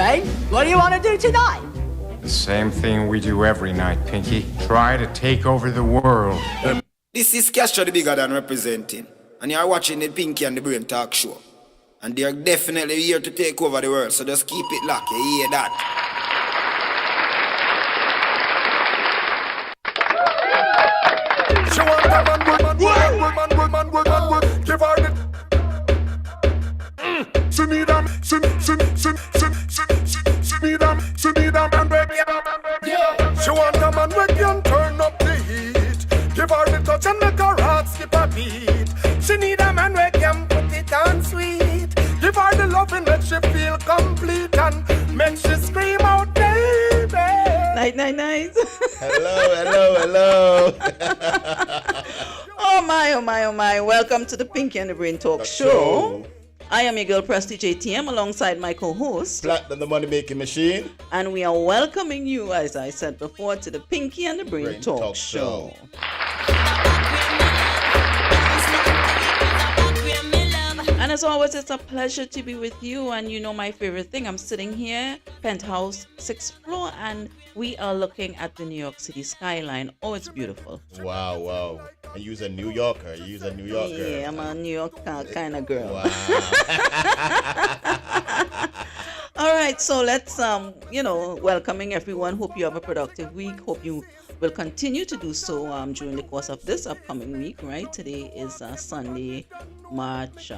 evening. What do you want to do tonight? The same thing we do every night, Pinky. Try to take over the world. This is Castro the Bigger Than representing, and you're watching the Pinky and the Brain Talk Show. And they're definitely here to take over the world, so just keep it locked, you hear that? She want a man, good man, give her it. She need a man, baby. She want a man who can turn up the heat. Give her the touch and make her heart skip a beat. She need a man who can put it on sweet. Give her the loving that she feel complete and make she scream out, baby. Night. Hello. Oh my. Welcome to the Pinky and the Brain Talk Show. I am your girl Prestige ATM alongside my co-host Platinum, the money making machine. and we are welcoming you, as I said before, to the Pinky and the Brain Talk Show. And as always, it's a pleasure to be with you. And you know my favorite thing, I'm sitting here, penthouse, 6th floor, and we are looking at the New York City skyline. Oh, it's beautiful. Wow. And you're a New Yorker. Yeah, I'm a New York kind of girl. Wow. All right, so let's, welcoming everyone. Hope you have a productive week. Hope you will continue to do so during the course of this upcoming week, right? Today is Sunday, March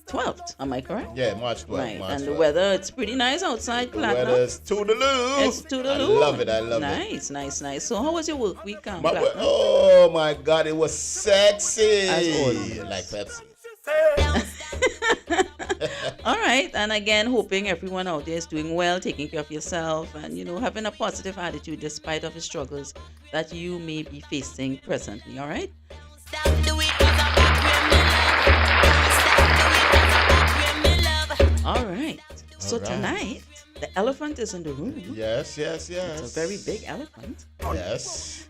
12th. Am I correct? Yeah, March 12th. Right, March and 12th. the weather, it's pretty nice outside, The Platinum. weather's toodaloo. It's toodaloo. I love it. Nice. So how was your work week, Platinum? Oh my God, it was sexy. As always. Like Pepsi. All right, and again, hoping everyone out there is doing well, taking care of yourself, and having a positive attitude despite of the struggles that you may be facing presently. All right. All right. So tonight, the elephant is in the room. Yes. It's a very big elephant. Yes.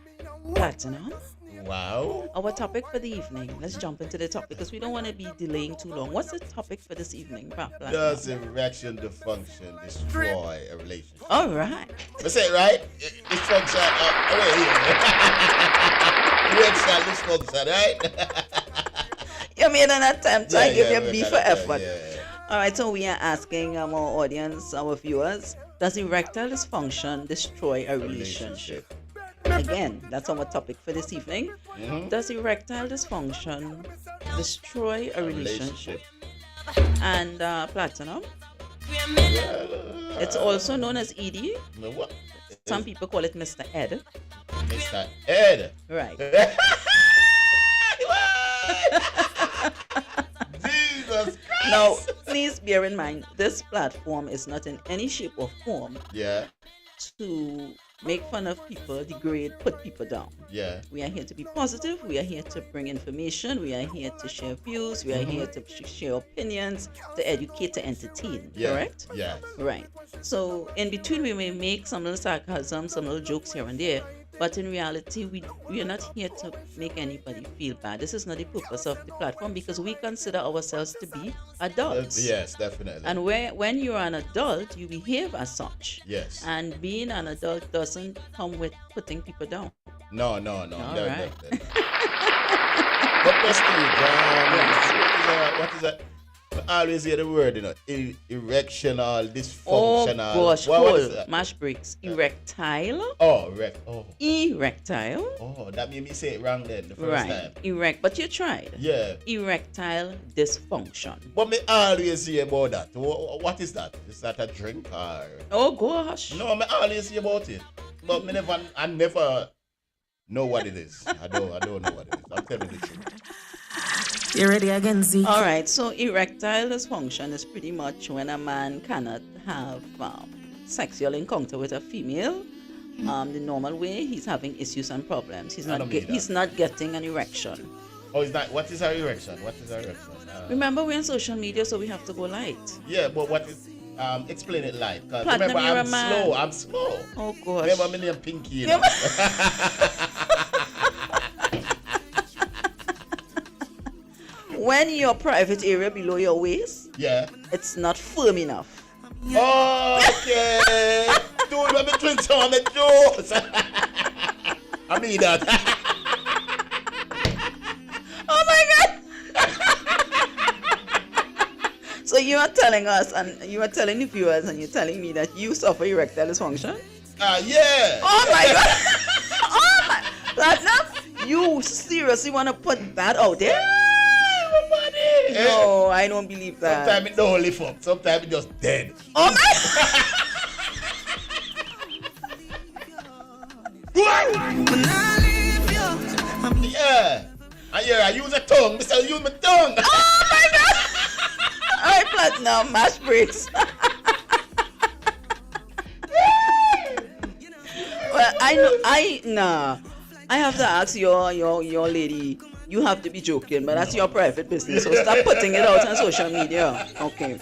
Platinum. Wow. Our topic for the evening. Let's jump into the topic because we don't want to be delaying too long. What's the topic for this evening, Platinum? Does erection dysfunction destroy a relationship? All right. Let's say it right. Dysfunction. Erectile dysfunction, right? You made an attempt. I give you we B got for it, effort. yeah. All right, so we are asking our audience, our viewers, does erectile dysfunction destroy a relationship? Again, that's our topic for this evening. Mm-hmm. Does erectile dysfunction destroy a relationship? And Platinum, it's also known as ED. What? Some people call it Mr. Ed. Mr. Ed. Right. Jesus Christ. Now, please bear in mind, this platform is not in any shape or form Yeah. to make fun of people, degrade, put people down. Yeah. We are here to be positive. We are here to bring information. We are here to share views. We are here to share opinions, to educate, to entertain. Yeah. Correct? Yes. Right. So in between, we may make some little sarcasm, some little jokes here and there. But in reality, we are not here to make anybody feel bad. This is not the purpose of the platform because we consider ourselves to be adults. Yes, definitely. And when you're an adult, you behave as such. Yes. And being an adult doesn't come with putting people down. No. All right. But Prestige, what is that? I always hear the word, erectional, dysfunctional. Oh gosh, what is that? mash breaks. Erectile. Oh. Erectile. Oh, that made me say it wrong then the first time. But you tried. Yeah. Erectile dysfunction. But me always hear about that. What is that? Is that a drink or? Oh gosh. No, me always hear about it. But I never know what it is. I don't know what it is. I'm telling you the truth. You ready again, Z? All right. So erectile dysfunction is pretty much when a man cannot have sexual encounter with a female. The normal way, he's having issues and problems. He's not getting an erection. Oh, is that what is our erection? Remember, we're on social media, so we have to go light. Yeah, but what is? Explain it live. Cause Platinum, remember, you're a man. I'm slow. Oh gosh. Remember, my name Pinky. You Yeah, know? When your private area below your waist, Yeah. it's not firm enough. Oh, okay. some of the jokes. I mean that. Oh my God! So you are telling us, and you are telling the viewers, and you're telling me that you suffer erectile dysfunction? Yeah. Oh my God! Oh my! Platinum, you seriously want to put that out there? Everybody. No, I don't believe that. Sometimes it don't live up. Sometimes it just dead. Oh my! Yeah. And yeah, I use a tongue. Mister, use my tongue. Oh my God! All right, Platinum, mash breaks. Well, I have to ask your lady. You have to be joking, but that's your private business. So stop putting it out on social media. Okay.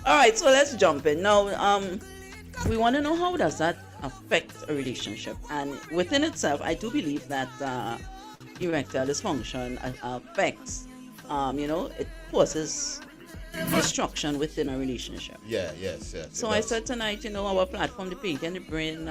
All right. So let's jump in now. We want to know, how does that affect a relationship? And within itself, I do believe that erectile dysfunction affects. It causes destruction within a relationship. Yeah. Yes. So I said tonight, our platform, the Pinky and the Brain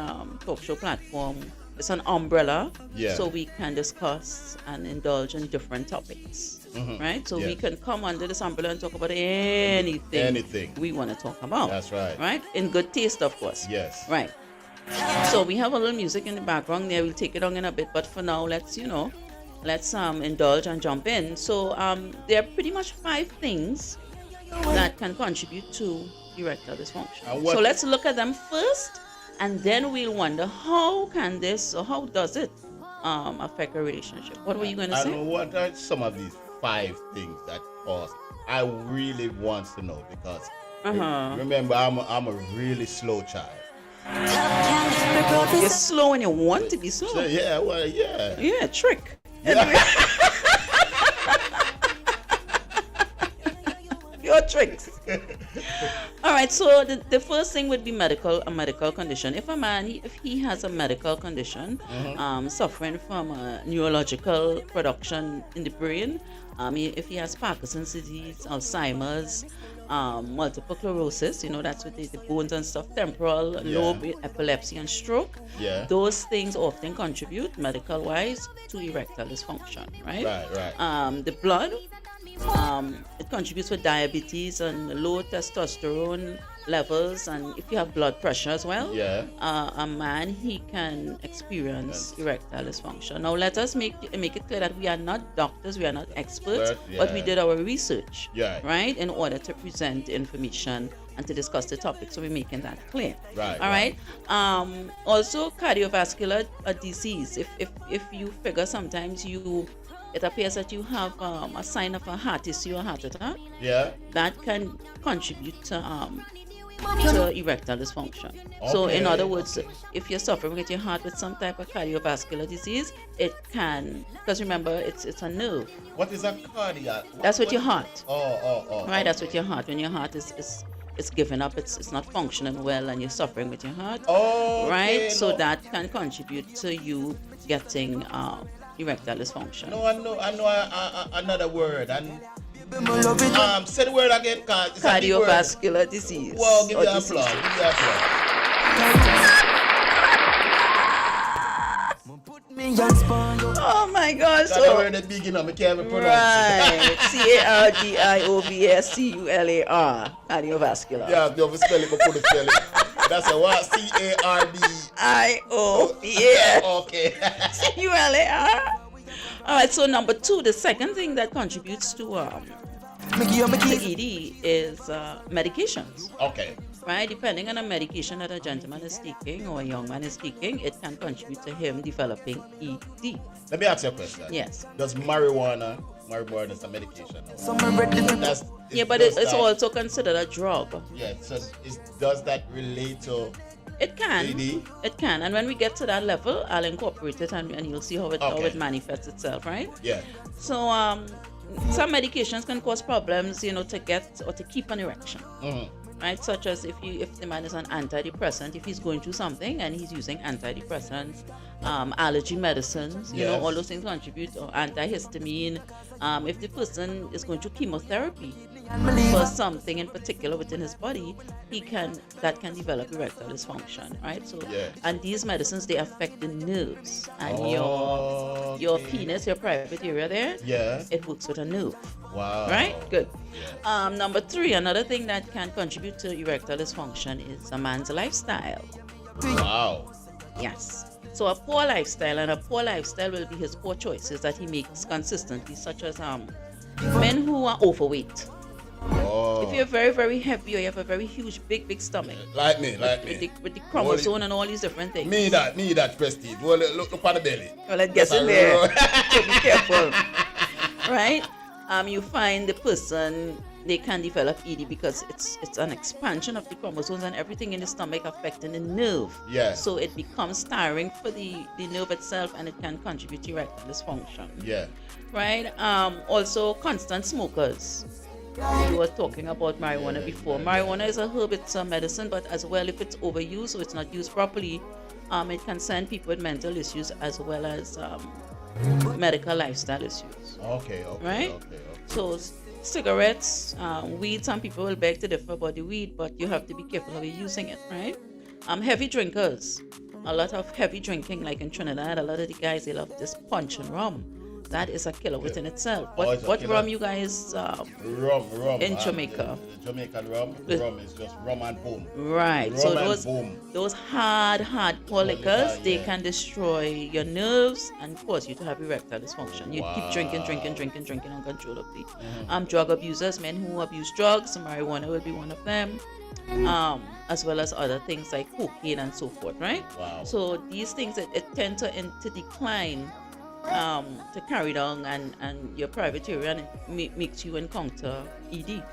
talk show platform, it's an umbrella, so we can discuss and indulge in different topics, right? So we can come under this umbrella and talk about anything we want to talk about. That's right. Right? In good taste, of course. Yes. Right. So we have a little music in the background there. We'll take it on in a bit, but for now, let's indulge and jump in. So there are pretty much 5 things that can contribute to erectile dysfunction. So let's look at them first, and then we'll wonder how does it affect a relationship. What were you going to say? And what are some of these 5 things that cause? I really want to know, because remember, I'm a really slow child. You're slow when you want to be slow. So, yeah, well, yeah. Yeah, trick. Your tricks. All right, so the first thing would be a medical condition. If a man, if he has a medical condition, suffering from a neurological production in the brain, if he has Parkinson's disease, Alzheimer's, multiple sclerosis, that's with the bones and stuff, temporal lobe, epilepsy, and stroke. Yeah. Those things often contribute, medical-wise, to erectile dysfunction, right? Right. The blood, it contributes with diabetes and low testosterone levels, and if you have blood pressure as well, a man, he can experience erectile dysfunction. Now let us make it clear that we are not doctors, we are not experts, but we did our research, right, in order to present information and to discuss the topic. So we're making that clear. Right. All right. Also, cardiovascular disease. If you figure sometimes it appears that you have a sign of a heart issue or heart attack. Yeah. That can contribute to erectile dysfunction. Okay. So in other words, if you're suffering with your heart with some type of cardiovascular disease, it can, because remember, it's a nerve. What is a cardiac? That's with your heart. Oh. Right, that's with your heart. When your heart is giving up, it's not functioning well, and you're suffering with your heart. Oh. Right. So that can contribute to you getting erectile dysfunction. No, I know another word. Say the word again. Cardiovascular disease. Well, give me applause. Oh my gosh. So word at beginning, I can't even pronounce it. Cardiovascular. Cardiovascular. Yeah, don't spell it, but put the spelling. That's a what? CARDIOVAS. Okay. CULAR. All right, so number 2, the second thing that contributes to ED is medications. Okay. Right, depending on the medication that a gentleman is taking or a young man is taking, it can contribute to him developing ED. Let me ask you a question. Yes. Does marijuana is a medication? But it's also considered a drug. Yeah, so does that relate to It can. ED? It can. And when we get to that level, I'll incorporate it and you'll see how it manifests itself, right? Yeah. So some medications can cause problems, to get or to keep an erection. Mm-hmm. Right, such as if the man is on antidepressant, if he's going through something and he's using antidepressants, allergy medicines, all those things contribute, or antihistamine. If the person is going through chemotherapy, for something in particular within his body, that can develop erectile dysfunction, right? So, and these medicines, they affect the nerves, and your penis, your private area there, it works with a nerve. Wow. Right? Good. Number 3, another thing that can contribute to erectile dysfunction is a man's lifestyle. Wow. Yes. So a poor lifestyle, and a poor lifestyle will be his poor choices that he makes consistently, such as men who are overweight. Oh. If you're very, very heavy, or you have a very huge, big stomach. Like me. With the chromosome and all these different things. Me that prestige. Well, look on the belly. Well, let's get in there. So be careful. Right? You find the person, they can develop ED because it's an expansion of the chromosomes and everything in the stomach affecting the nerve. Yeah. So it becomes tiring for the nerve itself, and it can contribute to erectile dysfunction. Yeah. Right? Also, constant smokers. You were talking about marijuana before. Marijuana is a herb, it's a medicine, but as well, if it's overused or it's not used properly, it can send people with mental issues as well as medical lifestyle issues. Okay. Right? Okay. So cigarettes, weed, some people will beg to differ about the weed, but you have to be careful of using it, right? Heavy drinkers, a lot of heavy drinking, like in Trinidad, a lot of the guys, they love this punch and rum. That is a killer within itself. What rum you guys rum in Jamaica? Jamaican rum is just rum and boom. Right. Rum so and those hardcore liquors, they can destroy your nerves and cause you to have erectile dysfunction. You keep drinking uncontrollably. Drug abusers, men who abuse drugs, marijuana will be one of them. As well as other things like cocaine and so forth, right? Wow. So these things, it tend to decline to carry down and your private area, and it makes you encounter ED.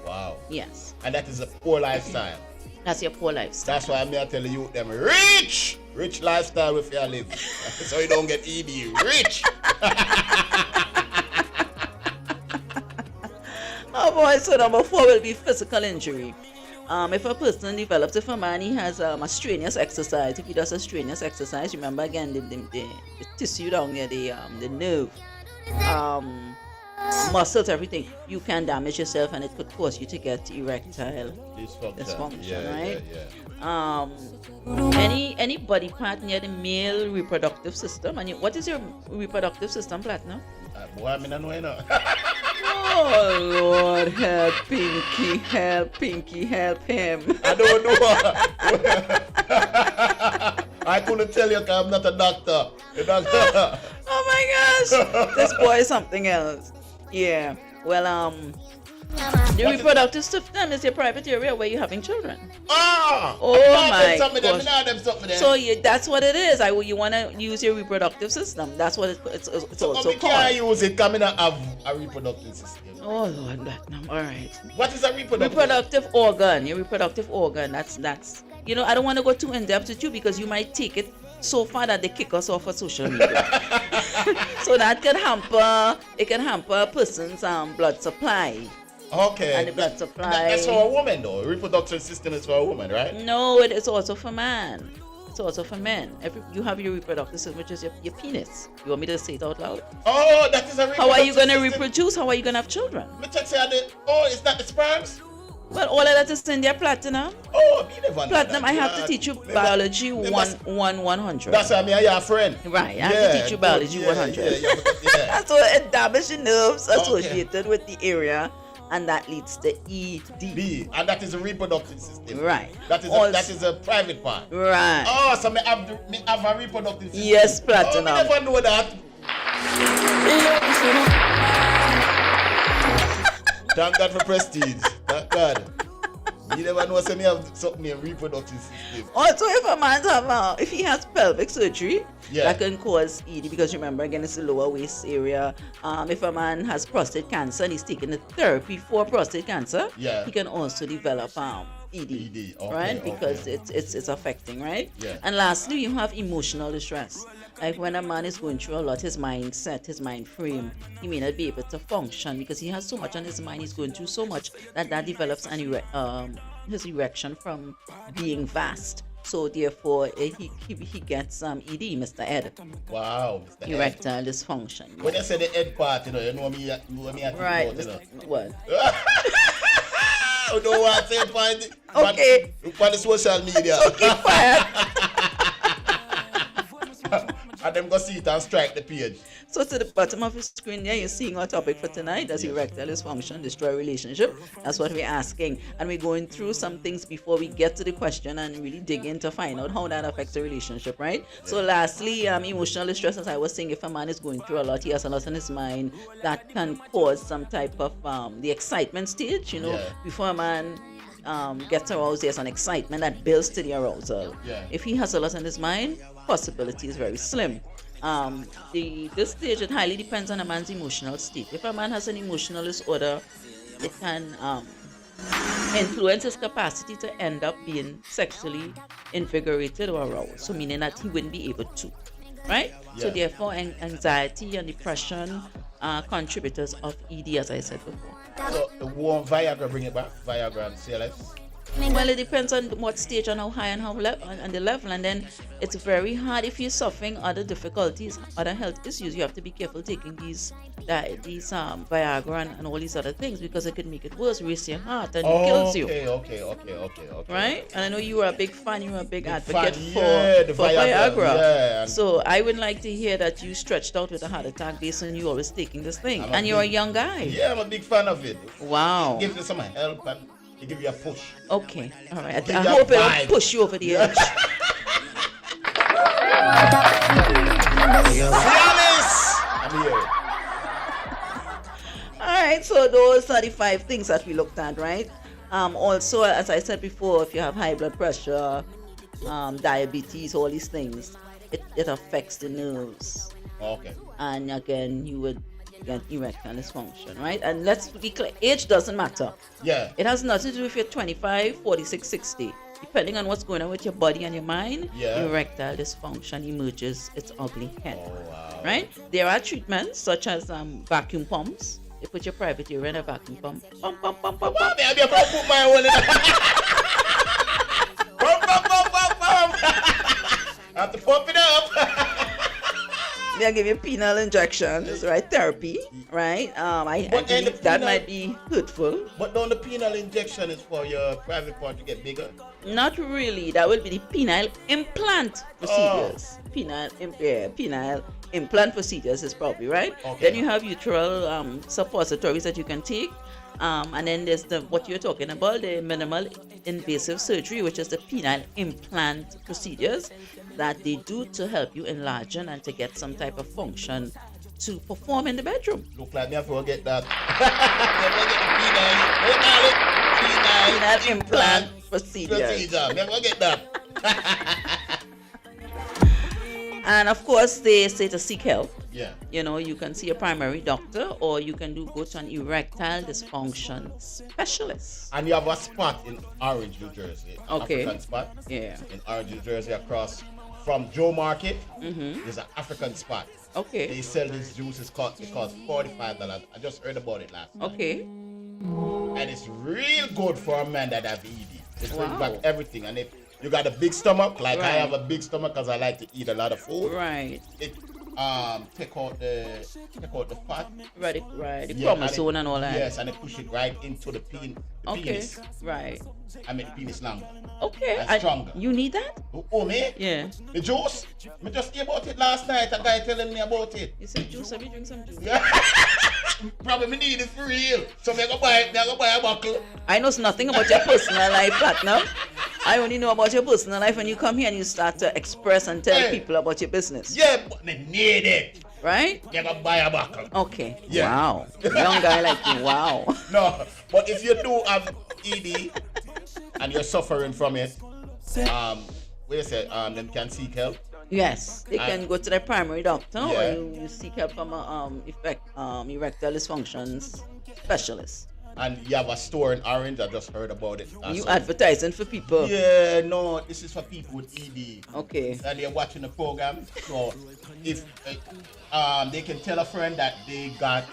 Wow. Yes. And that is a poor lifestyle. That's your poor lifestyle. That's why I'm here telling you them rich lifestyle with your live. So you don't get ED. Rich. Oh boy, so number 4 will be physical injury. If a person develops, if a man, he has a strenuous exercise, if he does a strenuous exercise, remember again the tissue down there, the nerve, muscles, everything, you can damage yourself, and it could cause you to get erectile dysfunction, right? Any body part near the male reproductive system. And what is your reproductive system, Platinum? Boy, I mean, I know, you know. Oh Lord, help Pinky, help him. I don't know. I couldn't tell you because I'm not a doctor. Oh my gosh, this boy is something else. Yeah. Well, the reproductive system is your private area where you're having children. Oh my gosh. So that's what it is. You want to use your reproductive system. That's what it's so also called. Can't use it because I don't have a reproductive system. Oh Lord, Platinum. All right. What is a reproductive organ? Your reproductive organ. That's. I don't want to go too in depth with you because you might take it so far that they kick us off of social media. So that can hamper. It can hamper a person's blood supply. Okay. And the blood supply. That's for a woman, though. Reproductive system is for a woman, right? No, it is also for man. It's also for men. You have your reproductive system, which is your penis. You want me to say it out loud? Oh, that is a reproductive system. How are you going to reproduce? How are you going to have children? Is that the sperms? Well, all of that is in there, Platinum. Oh, me never know. Platinum, I have to teach you biology 100. That's why I'm your friend. Right, I have to teach you biology 100. Yeah. So it damages the nerves associated with the area, and that leads to ED. And that is a reproductive system. Right. That is a private part. Right. Oh, so me have a reproductive system. Yes, Platinum. Oh, me never know that. Thank God for prestige. Thank God. You never know, so me have something in reproductive system. Also, if a man if he has pelvic surgery, that can cause ED, because remember, again, it's the lower waist area. If a man has prostate cancer and he's taking the therapy for prostate cancer, he can also develop ED, right? Because it's affecting, right? Yeah. And lastly, you have emotional distress. Like when a man is going through a lot, his mindset, his mind frame, he may not be able to function because he has so much on his mind. He's going through so much that develops his erection from being vast. So therefore, he gets ED, Mr. Ed. Wow, Mr. Erectile dysfunction. When you say the Ed part, you know me at right, about, you know. What? I don't want to say Okay. on the social media. Keep quiet. And them go see it and strike the page. So to the bottom of the screen there, you're seeing our topic for tonight. Does erectile dysfunction destroy relationship? That's what we're asking. And we're going through some things before we get to the question and really dig in to find out how that affects the relationship, right? Yeah. So lastly, emotional distress, as I was saying, if a man is going through a lot, he has a lot on his mind, that can cause some type of the excitement stage, before a man gets aroused, there's an excitement that builds to the arousal. Yeah. If he has a lot on his mind, possibility is very slim. This stage, it highly depends on a man's emotional state. If a man has an emotional disorder, it can influence his capacity to end up being sexually invigorated or aroused, so meaning that he wouldn't be able to, right? Yeah. So therefore, anxiety and depression are contributors of ED, as I said before. So won't Viagra bring it back? Viagra and CLS? Well, it depends on what stage and how high and how and the level, and then it's very hard if you're suffering other difficulties, other health issues. You have to be careful taking these Viagra and all these other things, because it could make it worse, race your heart, and kills you. Okay. Right? And I know you were a big fan, you were a big advocate for Viagra. Yeah. So I would like to hear that you stretched out with a heart attack based on you always taking this thing, and you're a young guy. Yeah, I'm a big fan of it. Wow. It gives you some help and it gives you a push. Okay, all right. I hope it'll push you over the edge. I'm here. All right, so those are the 5 things that we looked at, right? Also, as I said before, if you have high blood pressure, diabetes, all these things, it affects the nerves. Okay. And again, you would get erectile dysfunction, right? And let's be clear, age doesn't matter. Yeah. It has nothing to do if you're 25, 46, 60. Depending on what's going on with your body and your mind, erectile dysfunction emerges its ugly head. Oh, wow. Right? There are treatments such as vacuum pumps. You put your private area in a vacuum pump. Pump. Put my one in. Pump. I have to pump it up. They'll give you penile injections, right? Therapy, right? I believe that might be hurtful. But don't the penile injection is for your private part to get bigger? Not really. That will be the penile implant procedures. Penile implant procedures is probably right. Okay. Then you have uteral suppositories that you can take. And then there's what you're talking about, the minimal invasive surgery, which is the penile implant procedures that they do to help you enlarge and to get some type of function to perform in the bedroom. Look like me, I forget that. Penile implant procedures. Never get that. And of course, they say to seek help. Yeah. You can see a primary doctor, or you can go to an erectile dysfunction specialist. And you have a spot in Orange, New Jersey. Okay. African spot. Yeah. In Orange, New Jersey, across from Joe Market. There's an African spot. Okay. They sell this juice. It costs $45. I just heard about it last night. Okay. And it's real good for a man that have ED. It brings back everything. And if you got a big stomach, like I have a big stomach because I like to eat a lot of food. Right. It take out the fat. Right. The chromosome and all that. Yes, and they push it right into the penis. Right. I mean the penis longer. Okay. And stronger. You need that? Oh, me? Yeah. The juice? I just hear about it last night. A guy telling me about it. You said juice? Have you drink some juice? Probably me need it for real. So I go buy a bottle. I know nothing about your personal life, Platinum. I only know about your personal life when you come here and you start to express and tell people about your business. Yeah, but they need it. Right? You gotta buy a bottle. Okay. Yeah. Wow. Young guy like you. Wow. No, but if you do have ED and you're suffering from it, them can seek help. Yes, they can go to their primary doctor, or you seek help from a erectile dysfunctions specialist. And you have a store in Orange. I just heard about it. You advertising for people? Yeah, no, this is for people with ED. Okay. And they're watching the program. So if they can tell a friend that they got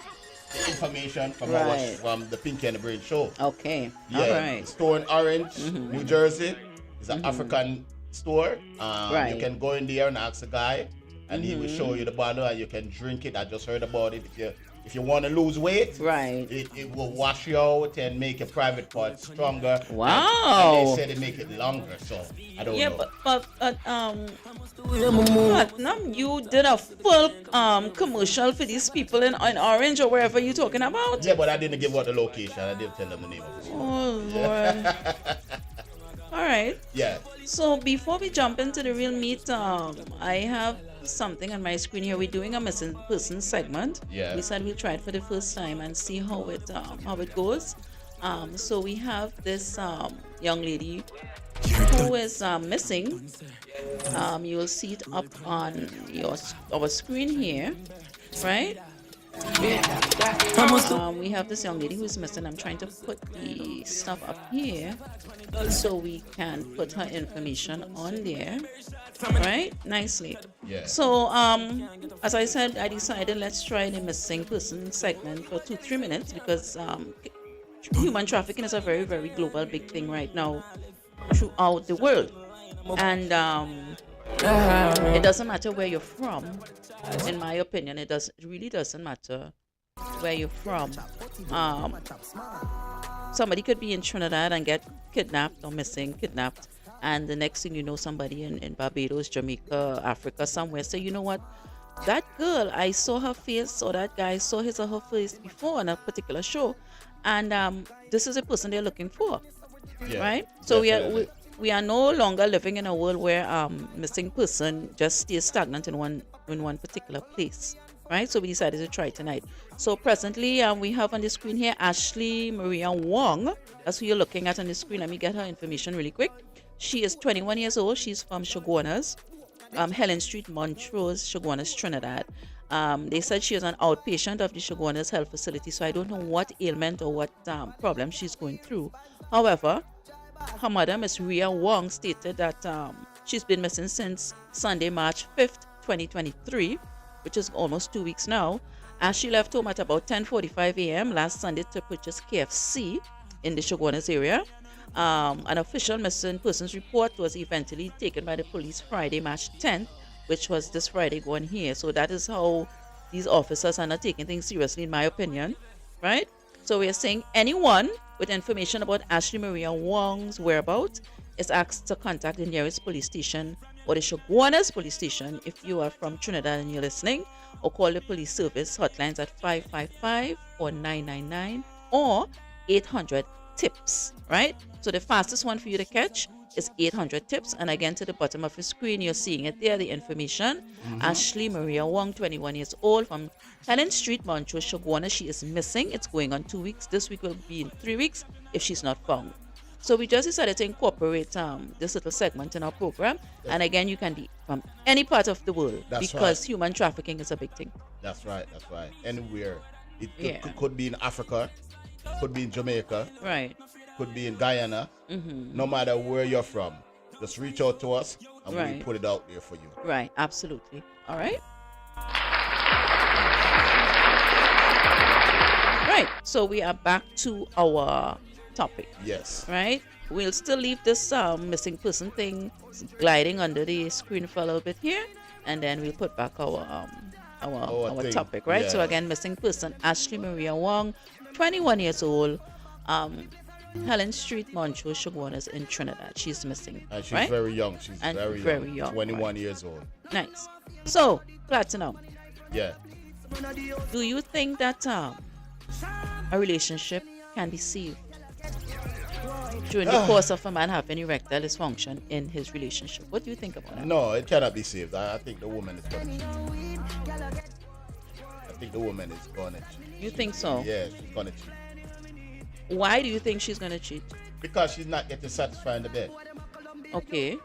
the information from from the Pinky and the Brain show. Okay. Yeah. All right. Store in Orange, New Jersey. It's an African store. You can go in there and ask a guy, and he will show you the bottle, and you can drink it. I just heard about it. if you want to lose weight, Right. it will wash you out and make your private part stronger. Wow. And they said it make it longer, so I don't know. But Platinum, you did a full commercial for these people in Orange or wherever you're talking about. Yeah, but I didn't give out the location. I didn't tell them the name of it. Oh Lord. All right. Yeah. So before we jump into the real meat, I have something on my screen here. We're doing a missing person segment. Yeah. We said we'll try it for the first time and see how it goes. So we have this young lady who is missing. You will see it up on our screen here, right? We have this young lady who is missing. I'm trying to put the stuff up here so we can put her information on there, right? Nicely. Yeah. So, as I said, I decided let's try the missing person segment for 2-3 minutes because human trafficking is a very, very global big thing right now throughout the world, and it doesn't matter where you're from. In my opinion, it really doesn't matter where you're from. Somebody could be in Trinidad and get kidnapped, and the next thing you know, somebody in Barbados, Jamaica, Africa, somewhere say, you know what, that girl, I saw her face, or that guy saw his or her face before on a particular show, and this is a person they're looking for, right? So we are no longer living in a world where missing person just stays stagnant in one particular place, right? So we decided to try tonight. So presently we have on the screen here Ashley Maria Wong. That's who you're looking at on the screen. Let me get her information really quick. She is 21 years old. She's from Shoguanas, Helen Street, Montrose, Shoguanas, Trinidad. They said she is an outpatient of the Shoguanas Health Facility, so I don't know what ailment or what problem she's going through. However, her mother, Miss Ria Wong, stated that she's been missing since Sunday, March 5th, 2023, which is almost 2 weeks now, as she left home at about 10:45 a.m. last Sunday to purchase KFC in the Shoguanas area. An official missing persons report was eventually taken by the police Friday, March 10th, which was this Friday going here. So that is how these officers are not taking things seriously, in my opinion, right? So we are saying anyone with information about Ashley Maria Wong's whereabouts is asked to contact the nearest police station or the Shoguanas police station if you are from Trinidad and you're listening, or call the police service hotlines at 555 or 999 or 800 tips, right? So the fastest one for you to catch is 800 tips, and again to the bottom of the screen you're seeing it there, the information. Ashley Maria Wong, 21 years old, from Helen Street, Montrose, Shoguana. She is missing. It's going on 2 weeks. This week will be in 3 weeks if she's not found. So we just decided to incorporate this little segment in our program. And again, you can be from any part of the world. That's because right. Human trafficking is a big thing. That's right. Anywhere. It could be in Africa, could be in Jamaica, right, could be in Guyana. No matter where you're from, just reach out to us and we'll put it out there for you. Right, absolutely. All right. Right, so we are back to our topic. Yes. Right? We'll still leave this missing person thing gliding under the screen for a little bit here, and then we'll put back our topic, right? Yeah. So again, missing person Ashley Maria Wong, 21 years old, Helen Street, Montrose, Shoguanas in Trinidad. She's missing. And she's right? very young. She's very young. 21 years old. Nice. So, Platinum. Yeah. Do you think that a relationship can be saved during the course of a man having erectile dysfunction in his relationship? What do you think about that? No, it cannot be saved. I think the woman is going to cheat. I think the woman is going to cheat. You think so? Yeah, she's going to cheat. Why do you think she's going to cheat? Because she's not getting satisfied in the bed. Okay.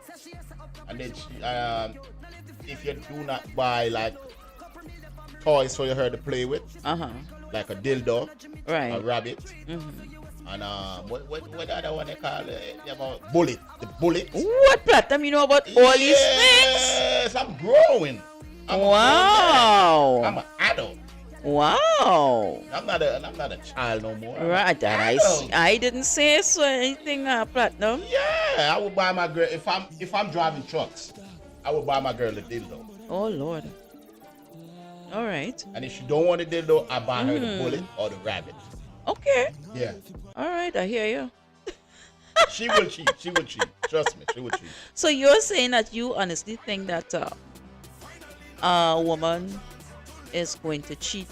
And then if you do not buy like toys for her to play with, like a dildo, right, a rabbit, and what the other one they call it? About bullet, the bullet. What, Platinum? You know about all these things? Yes, I'm growing. Wow. I'm an adult. Wow. I'm not a child no more. Right, that I didn't say so anything, Platinum. Yeah, I would buy my girl if I'm driving trucks. I would buy my girl a dildo. Oh Lord. All right. And if she don't want the dildo, I buy her the bullet or the rabbit. Okay. Yeah. All right. I hear you. She will cheat. She will cheat. Trust me, she will cheat. So you're saying that you honestly think that a woman is going to cheat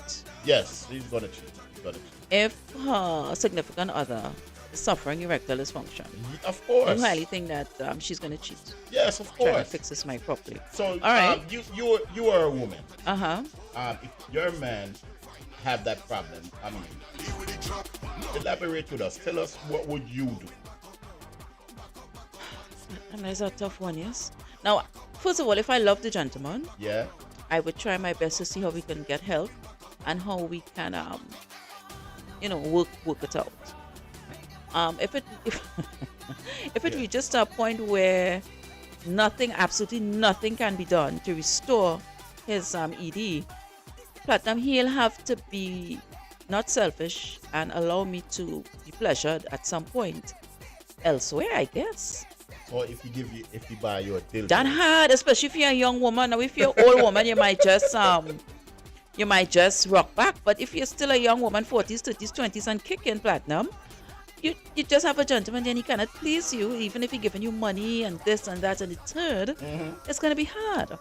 Yes, she's gonna cheat. She's gonna cheat. if her significant other is suffering erectile dysfunction? Of course. You highly think that she's going to cheat? Yes, of Trying to course. fix this mic properly. So, all right. you are a woman. Uh-huh. If your man have that problem, I mean, elaborate with us. Tell us, what would you do? And that's a tough one, yes. Now, first of all, if I love the gentleman, Yeah. I would try my best to see how we can get help and how we can, work it out. If it reaches to a point where absolutely nothing can be done to restore his ED, Platinum, he'll have to be not selfish and allow me to be pleasured at some point elsewhere, I guess. Or if he buy you a dildo. That hard, especially if you're a young woman. Now, if you're an old woman, you might just rock back. But if you're still a young woman, 40s, 30s, 20s, and kicking, Platinum, you just have a gentleman, then he cannot please you, even if he's giving you money and this and that and the third. It's gonna be hard.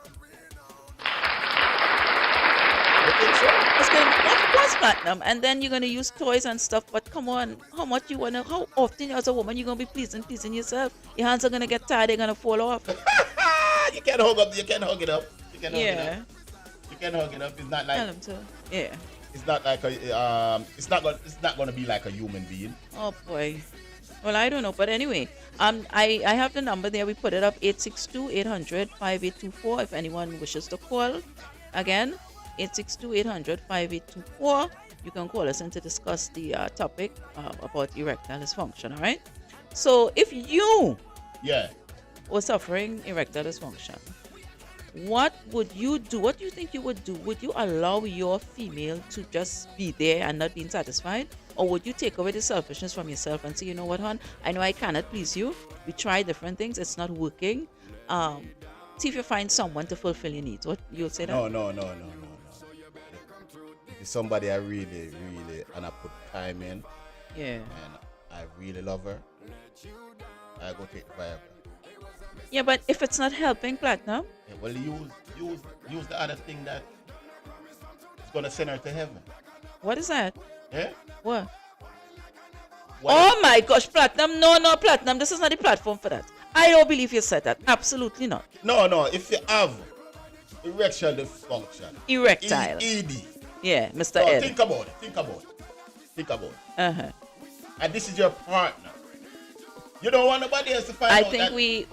You think so? It's gonna be, of course, Platinum. And then you're gonna use toys and stuff. But come on, how often as a woman you're gonna be pleasing yourself? Your hands are gonna get tired. They're gonna fall off. You can't hug up. You can't hug it up. You can hug it Yeah. up. You can hug it up. It's not Tell like. him to. Yeah. It's not like a. It's not gonna be like a human being. Oh boy. Well, I don't know, but anyway, I have the number there. We put it up 862-800-5824. If anyone wishes to call, again, 862-800-5824. You can call us in to discuss the topic about erectile dysfunction. All right. So if you Yeah. were suffering erectile dysfunction, what would you do? What do you think you would do? Would you allow your female to just be there and not being satisfied? Or would you take away the selfishness from yourself and say, you know what, hon, I know I cannot please you. We try different things. It's not working. See if you find someone to fulfill your needs. What you'll say that? No. If it's somebody I really, and I put time in, Yeah. and I really love her, I go take the Viagra. Yeah, but if it's not helping, Platinum, Yeah, well, use the other thing that is gonna send her to heaven. what is that? Yeah. What? What Oh my gosh, Platinum. No, Platinum. This is not the platform for that. I don't believe you said that. Absolutely not. No. If you have erectile dysfunction, Erectile. ED. Yeah, Mr. So Ed. think about it. Uh-huh. And this is your partner. You don't want nobody else to find I out think that. we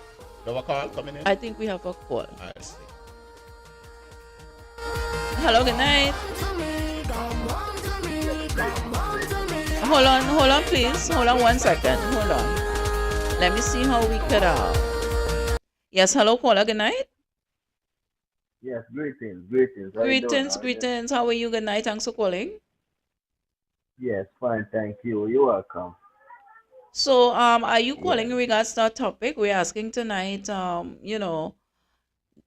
You have a call coming in? I think we have a call. Alright, let's see. Hello, good night. Hold on, please. Hold on 1 second. Hold on. Let me see how we could Yes, hello, caller, good night. Yes, greetings. How you doing? Greetings. How are you? Good night. Thanks for calling. Yes, fine, thank you. You're welcome. So, are you calling in regards to our topic? We're asking tonight,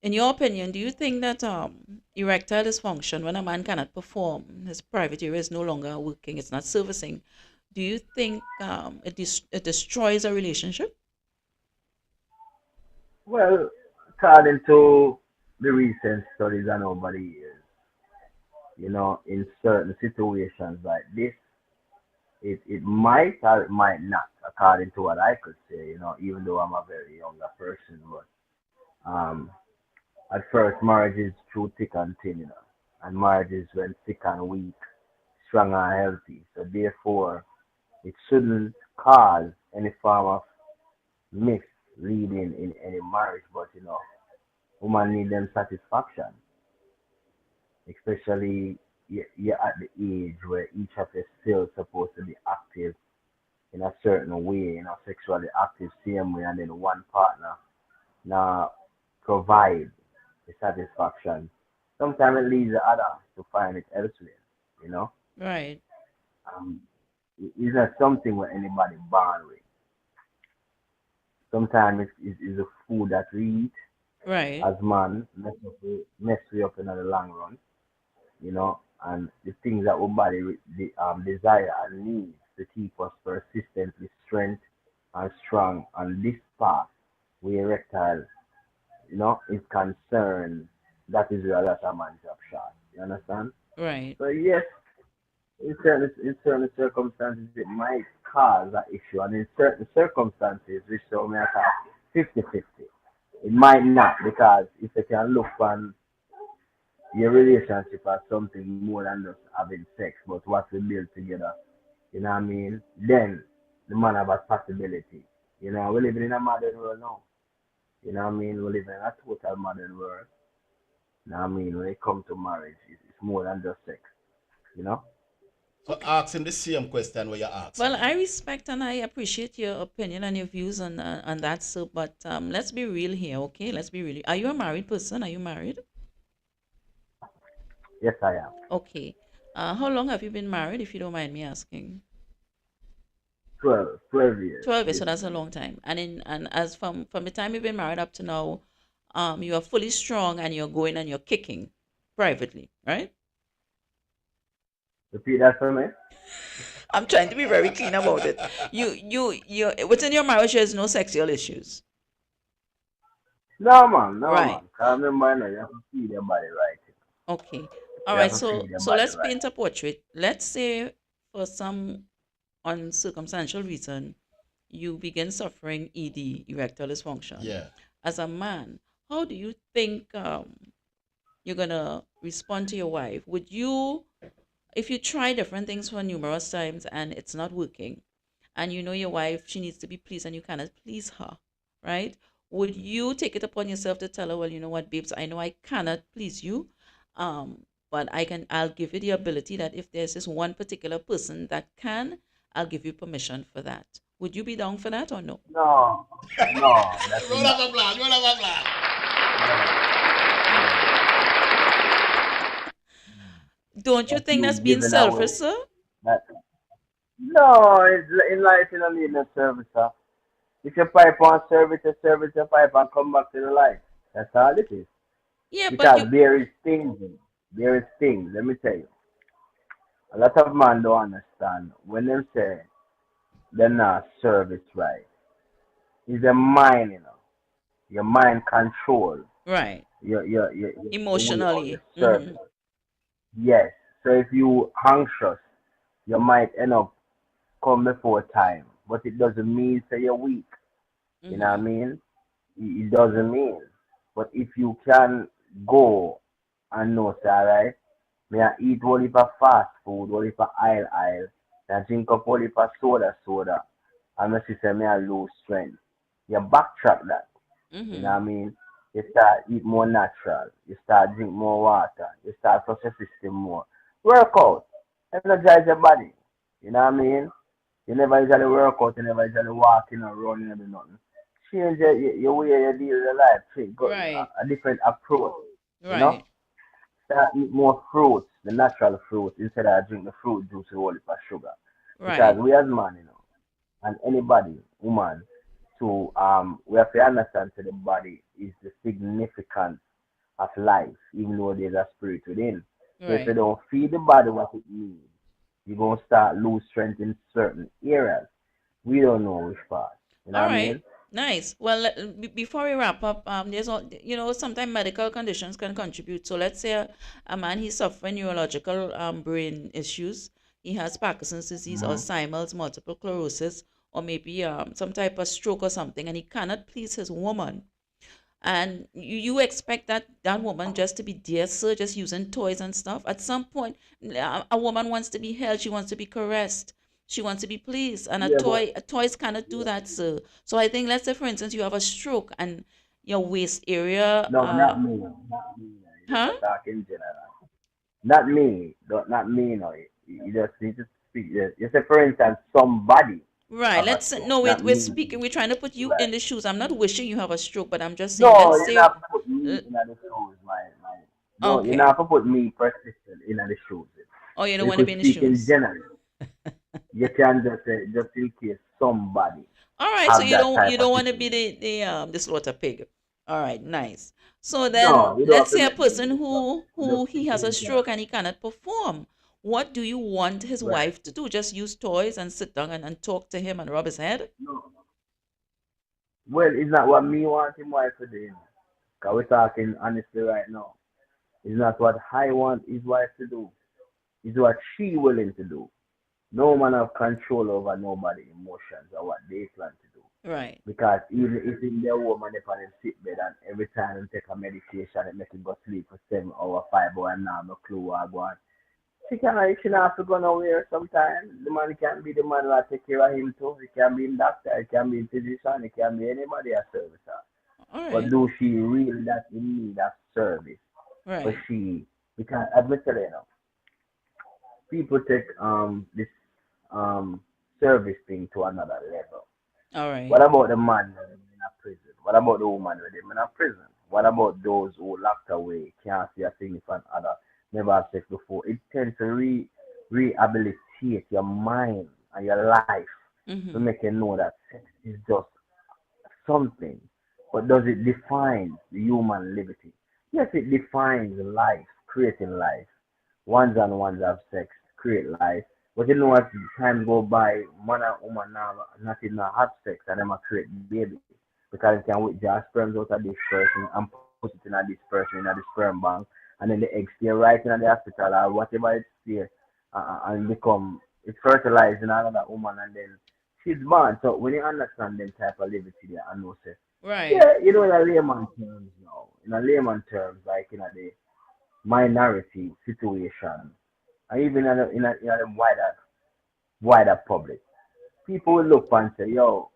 in your opinion, do you think that erectile dysfunction, when a man cannot perform, his private area is no longer working, it's not servicing, do you think it destroys a relationship? Well, according to the recent studies and over the years, in certain situations like this, it might or it might not, according to what I could say, even though I'm a very younger person. But at first, marriage is through thick and thin, and marriage is when thick and weak, strong and healthy. So therefore, it shouldn't cause any form of misleading in any marriage. But women need them satisfaction, especially you're at the age where each of us still supposed to be active in a certain way, sexually active same way, and then one partner now provide the satisfaction. Sometimes it leads the other to find it elsewhere, Right. It's not something where anybody born with. Sometimes it's a food that we eat Right. as man, mess we up in the long run. and the things that our body desire and needs to keep us persistently strength and strong. And this part, we erectile, is concerned. That is where a lot of man drop shot. You understand? Right. So yes, in certain circumstances, it might cause an issue, and in certain circumstances, which so may cause 50-50. It might not, because if you can look on your relationship as something more than just having sex, but what we build together, you know what I mean? Then the man have a possibility. We're living in a modern world now. You know what I mean? We're living in a total modern world. You know what I mean? When it comes to marriage, it's more than just sex. You know? So ask him the same question where you ask Well, me. I respect and I appreciate your opinion and your views on that. So, but let's be real here, okay? Let's be real. Are you a married person? Are you married? Yes, I am. Okay. How long have you been married, if you don't mind me asking? 12 years. 12 years, Yes. so that's a long time. And as from the time you've been married up to now, you are fully strong and you're going and you're kicking privately, right? Repeat that for me. I'm trying to be very clean about it. You within your marriage there's no sexual issues. No, man. No, Right. man. 'Cause remember, you have to feed your body right. Okay. All You right. have to feed So your so body let's right. paint a portrait. Let's say for some uncircumstantial reason you begin suffering ED, erectile dysfunction. Yeah. As a man, how do you think you're gonna respond to your wife? Would you, if you try different things for numerous times and it's not working, and you know your wife, she needs to be pleased and you cannot please her, right? Would you take it upon yourself to tell her, well, you know what, babes, I know I cannot please you, but I'll give you the ability that if there's this one particular person that can, I'll give you permission for that. Would you be down for that or no? No, no, that will Roll not. of applause, roll of applause. No, no. Don't you That think you that's being giving away. selfish, sir? That no, in life you don't need no service, sir. If you pipe on service, you service your pipe and come back to the life. That's all it is. Yeah, but Because you, there is things. There is things. Let me tell you. A lot of man don't understand when they say they're not service right. It's the mind, your mind control, right, the way how you emotionally. serve. Mm-hmm. Yes. So if you anxious, you might end up come before time, but it doesn't mean say you're weak. You know what I Mm-hmm. mean? It doesn't mean. But if you can go and know, say, alright, me I eat only for fast food, only for aisle, I drink up only for soda, and my sister me I lose strength. You backtrack that. You know Mm-hmm. what I mean? You start eat more natural. You start drink more water. You start touch your system more. Work out. Energize your body. You know what I mean? You never usually work out. You never usually walking or running or do nothing. Change your way you deal with your life. Change, go, Right, a different approach. You know? right. Start eat more fruits, the natural fruits, instead of drink the fruit juice with all the sugar. Because Right. we as man, and anybody, woman, to we have to understand that the body is the significance of life, even though there's a spirit within. So if you Right. don't feed the body what it needs, you're gonna start lose strength in certain areas. We don't know which part. You know All what I right. mean? Nice. Well, before we wrap up, there's all, sometimes medical conditions can contribute. So let's say a man, he's suffering neurological brain issues. He has Parkinson's disease, Hmm. Alzheimer's, multiple sclerosis, or maybe some type of stroke or something, and he cannot please his woman. And you expect that woman just to be there, sir, just using toys and stuff. At some point, a woman wants to be held, she wants to be caressed, she wants to be pleased, and Yeah, but toys cannot do yeah. that, sir. So I think, let's say for instance you have a stroke and your waist area, No, not me. Not me. You huh? just talk in general. Not me. Not me. No, you just need to speak. You say, for instance, somebody Right. have a Let's say, stroke. no, Not we're me. speaking, we're trying to put you Right. in the shoes. I'm not wishing you have a stroke, but I'm just saying, No, let's you're say, not to put me uh, in the shoes, my. No, you're okay. not to put me persistent in the shoes. Oh, you don't If want to we be in the speak in shoes. general, you can just say, just in case somebody All right, so have that type you of don't want to be situation. the slaughter pig. All right, nice. So then No, you don't let's have to say a make them person do stuff. who Just he has a stroke and he cannot perform. What do you want his right. wife to do? Just use toys and sit down and talk to him and rub his head? No. Well, it's not what me want him wife to do. Because we're talking honestly right now. It's not what I want his wife to do. It's what she willing to do. No man have control over nobody emotions or what they plan to do. Right. Because even if in their woman if on the sick bed and every time they take a medication it make him go sleep for 7 hours, 5 hours and now no clue what I want. She not have to go nowhere sometimes. The man can be the man that take care of him too. He can be a doctor, he can be a physician, he can be anybody a servicer. All But right. do she really that in need of service? But Right. she because admittedly you know, people take this service thing to another level. All right. What about the man in a prison? What about the woman with him in a prison? What about those who locked away, can't see a significant other, never had sex before? It tends to rehabilitate your mind and your life to Mm-hmm. make you know that sex is just something. But does it define the human liberty? Yes, it defines life, creating life. Ones and ones have sex, create life. But you know as time go by, man and woman now not even have sex and them a create baby. Because they can withdraw sperms out of this person and put it in a this person in a the sperm bank and then the egg stay right in the hospital or whatever it stay and become it's fertilized in another woman and then she's born. So when you understand them type of liberty there and know say, Right. yeah, you know in a layman terms now, in a layman terms like in a the minority situation and even in a the wider public. People will look and say, yo,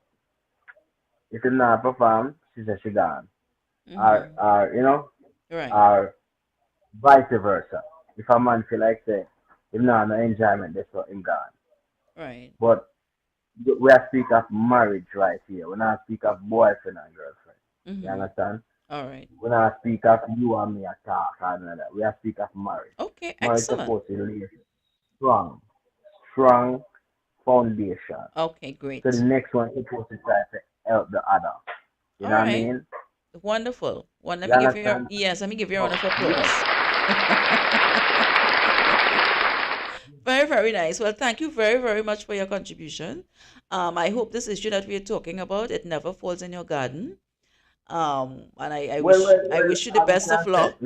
if you not perform, she said she gone. Mm-hmm. Or you know, Right. or vice versa. If a man feel like say, him not no enjoyment, that's what him gone. Right. But we are speak of marriage right here. We not speak of boyfriend and girlfriend. You Mm-hmm. understand? All right. We not speak of you and me a talk or none of that. We are speak of marriage. Okay, Marriage excellent. supposed to lay strong, strong foundation. Okay, So the great. next one supposed to try to help the other. You All know what I right. mean? Wonderful. One, let You me give you your, understand? yes, let me give you a round Oh, of yeah. applause. Very, very nice. Well, thank you very, very much for your contribution. I hope this issue that we're talking about, it never falls in your garden. And I wish you the As we best of can say, luck.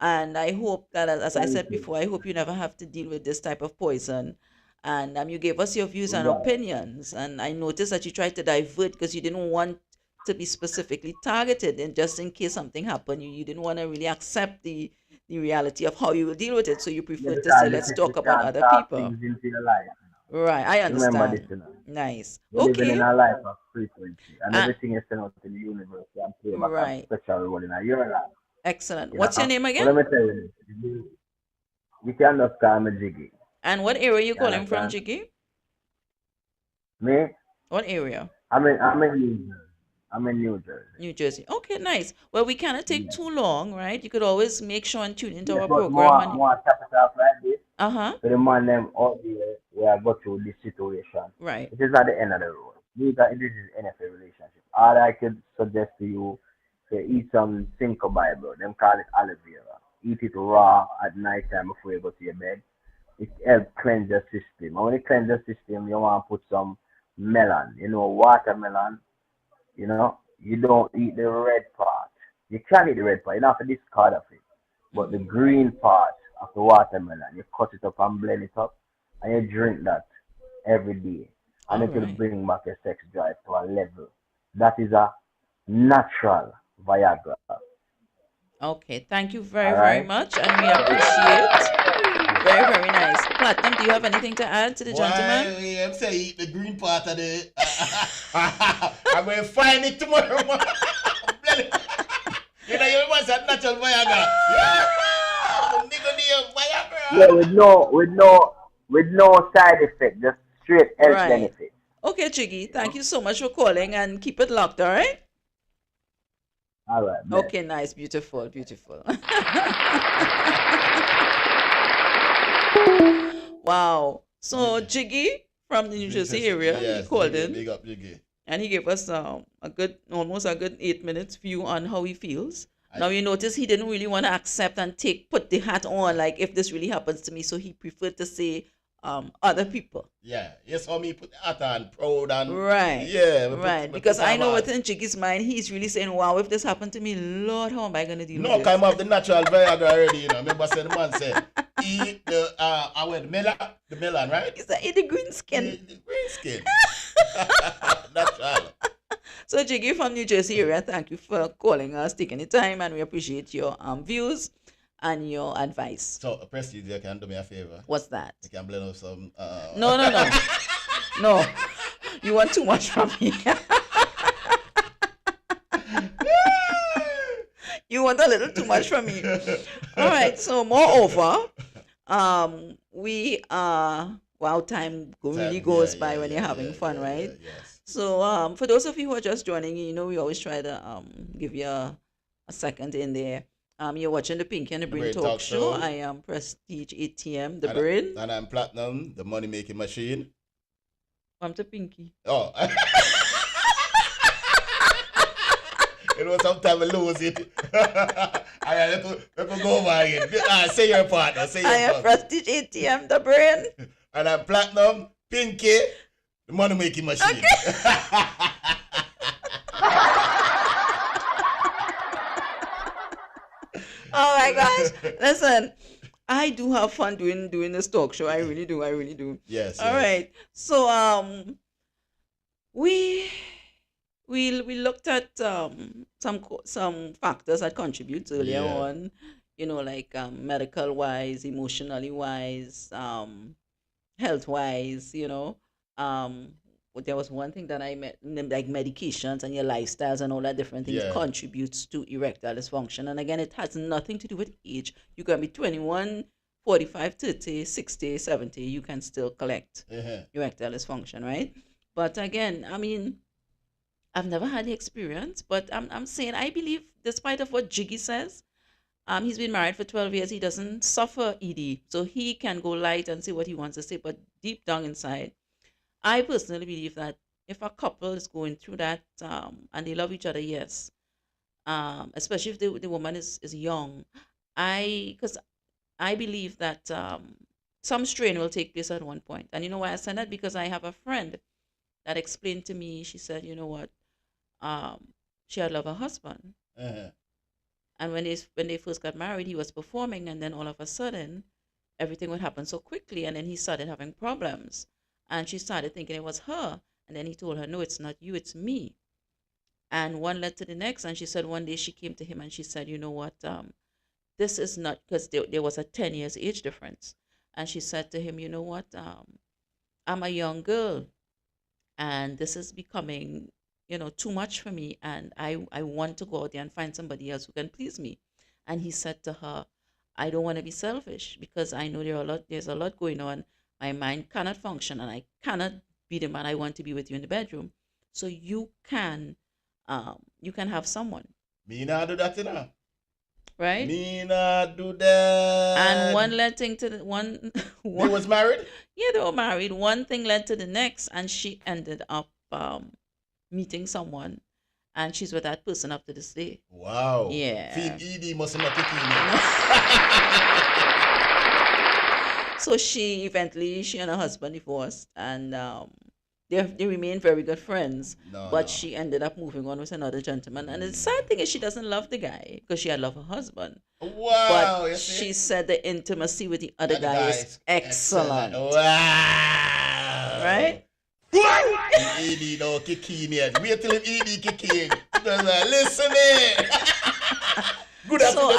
And I hope that, as I thank said you. before, I hope you never have to deal with this type of poison. And you gave us your views and Right. opinions. And I noticed that you tried to divert because you didn't want to be specifically targeted. And just in case something happened, you didn't want to really accept the reality of how you will deal with it. So you Yeah, preferred to say, because let's the talk sister about can't other talk people. things into your life. Right. I Remember this, understand. you know. Nice. We're living in Okay. a life of frequency, and Uh, everything is sent out in the universe can play back a right. special role in your life. Excellent. You What's your know? name But again? let me tell you, you can just call me Jiggy. And what area you You calling from, understand? Jiggy? Me? What area? I'm in New Jersey. I'm in New Jersey. New Jersey. Okay, nice. Well, we cannot take Yeah. too long, right? You could always make sure and tune into Yes, our but program more and more capital like this. uh-huh. So the man them out there where I go through this situation. Right. It is at the end of the road. This is NFL relationship. All I could suggest to you to eat some Cinco Bible. Them call it aloe vera. Eat it raw at night time before you go to your bed. It helps cleanse your system. And when it cleanses your system, you want to put some melon. You know, watermelon. You know, you don't eat the red part. You can eat the red part. You don't have to discard of it. But the Mm-hmm. green part of the watermelon, you cut it up and blend it up, and you drink that every day, and All it will right. bring back your sex drive to a level. That is a natural Viagra. Okay. Thank you All very, very right. much, and we appreciate. Very, very nice. Platinum, do you have anything to add to the gentleman? Why I'm say eat the green part of the I'm going to find it tomorrow. You know, you must have natural Viagra. Yeah. Nigga need Yeah, Viagra. with no side effect, just straight health Right. benefit. Okay, Chiggy. You Thank know. you so much for calling and keep it locked, all right? All right, bless. Okay, nice, beautiful, beautiful. Wow. So Jiggy from the New Jersey area, he Yes, called Jiggy. in. Big up, Jiggy. and he gave us almost a good 8 minutes view on how he feels. Now you notice he didn't really want to accept and put the hat on, like if this really happens to me. So he preferred to say other people. Yeah, you saw me put the hat on, proud and Right. yeah, Right. Because I know within Jiggy's mind, he's really saying, "Wow, if this happened to me, Lord, how am I gonna deal with no, this?" I'm of the natural Viagra already. You know, remember saying the man said, eat the the melon, right? He's like, "Eat the green skin." Eat the green skin. Natural. So Jiggy from New Jersey area, thank you for calling us, taking the time, and we appreciate your views and your advice. So, Prestige, you can do me a favor. What's that? You can blend up some. No. No. You want too much from me. You want a little too much from me. All right. So, moreover, we are, wow, time really goes by when you're having fun, right? Yes. So, for those of you who are just joining, you know, we always try to give you a second in there. You're watching the Pinky and the Brain Talk Show. I am Prestige ATM, the Brain. And I'm Platinum, the money making machine. I'm the Pinky. Oh. You know, sometimes I lose it. All right, let's go over again. Say your partner. I am Prestige ATM, the Brain. And I'm Platinum, Pinky, the money making machine. Okay. Oh my gosh. Listen, I do have fun doing this talk show. I really do. Yes. All right. So we looked at some factors that contribute earlier on, you know, like medical wise, emotionally wise, health wise, you know. There was one thing that I met, like medications and your lifestyles and all that different things contributes to erectile dysfunction. And again, it has nothing to do with age. You can be 21, 45, 30, 60, 70, you can still collect erectile dysfunction, right? But again, I mean, I've never had the experience, but I'm saying I believe, despite of what Jiggy says, he's been married for 12 years. He doesn't suffer ED, so he can go light and say what he wants to say. But deep down inside, I personally believe that if a couple is going through that and they love each other, yes, especially if the woman is young, because I believe that some strain will take place at one point. And you know why I said that? Because I have a friend that explained to me. She said, you know what, she had loved her husband, and when they first got married, he was performing, and then all of a sudden, everything would happen so quickly, and then he started having problems. And she started thinking it was her. And then he told her, no, it's not you, it's me. And one led to the next. And she said one day she came to him and she said, you know what, this is not, because there was a 10 years age difference. And she said to him, you know what, I'm a young girl and this is becoming, you know, too much for me. And I want to go out there and find somebody else who can please me. And he said to her, I don't want to be selfish because I know there's a lot going on. My mind cannot function and I cannot be the man I want to be with you in the bedroom. So you can have someone. Me not do that, you know. Right? Me not do that. And one led thing to the one. They was married? Yeah, they were married. One thing led to the next, and she ended up meeting someone, and she's with that person up to this day. Wow. Yeah. Feed ED must not kick in. So she and her husband divorced, and they remain very good friends. But she ended up moving on with another gentleman. And the sad thing is she doesn't love the guy because she had loved her husband. Wow. But she said the intimacy with the other guy is excellent. Wow. Right? ED no kick in yet. Wait till ED kick in. Listen it. Good So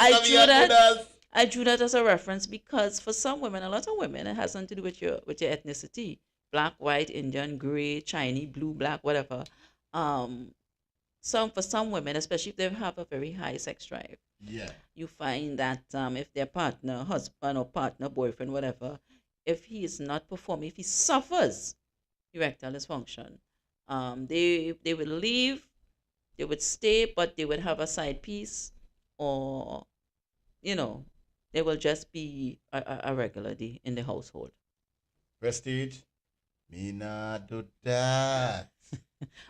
I drew that as a reference because for some women, a lot of women, it has something to do with your ethnicity. Black, white, Indian, gray, Chinese, blue, black, whatever. For some women, especially if they have a very high sex drive, you find that if their partner, husband or partner, boyfriend, whatever, if he is not performing, if he suffers erectile dysfunction, they will leave, they would stay, but they would have a side piece, or they will just be a regular day in the household. Prestige, me not do that.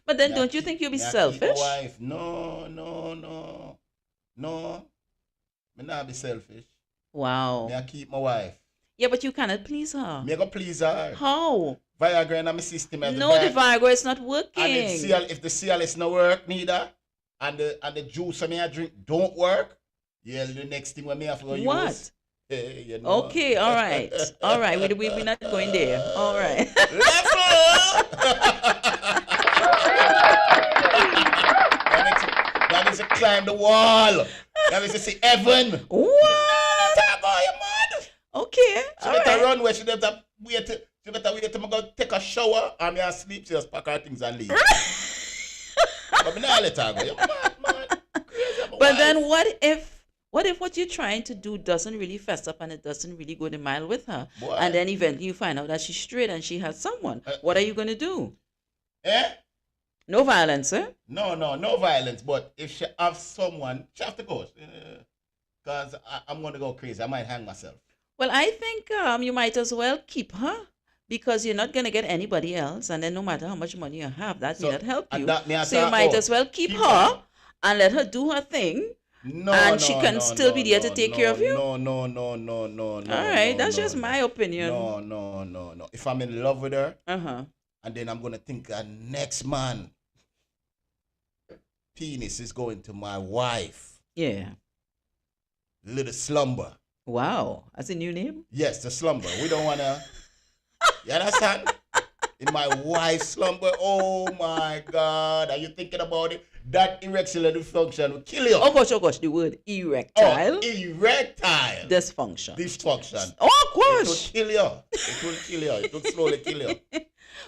But then Me don't you think you'll be me a keep my selfish? wife. No, no, no, no. Me not be selfish. Me Wow. a keep my wife. Yeah, but you cannot please her. Me a go please her. How? Viagra in my system as the No, the back. Viagra is not And working. if the CLS no work neither, and the juice me I drink don't work, yeah, the next thing when me have to use. What? You know. Okay, all right. All right. We're not going there. All right. That is to climb the wall. That is to see heaven. What? Talk about you, man. Okay. She All better right. run where she better wait. She better wait till I go take a shower and me asleep. She just pack her things and leave. But me not let her go. You mad, man. Crazy about But wife. then what if what you're trying to do doesn't really fess up and it doesn't really go the mile with her? Boy. And then eventually you find out that she's straight and she has someone. What are you going to do? Eh? No violence, eh? No violence. But if she have someone, she have to go. Because I'm going to go crazy. I might hang myself. Well, I think you might as well keep her because you're not going to get anybody else. And then no matter how much money you have, that may not help and you. that may So you attack might her. as well keep Keep her her. and let her do her thing. No, And she can still be there to take care of you? No. All right, that's just my opinion. No. If I'm in love with her, Uh-huh. and then I'm gonna think next man penis is going to my wife. Yeah. Little slumber. Wow. That's a new name? Yes, the slumber. We don't wanna. You understand? In my wife's slumber. Oh my God. Are you thinking about it? That erectile dysfunction will kill you. Oh gosh, the word erectile. Erectile. Dysfunction. Dysfunction. Oh It will gosh. kill you. It will kill you. It will slowly kill you.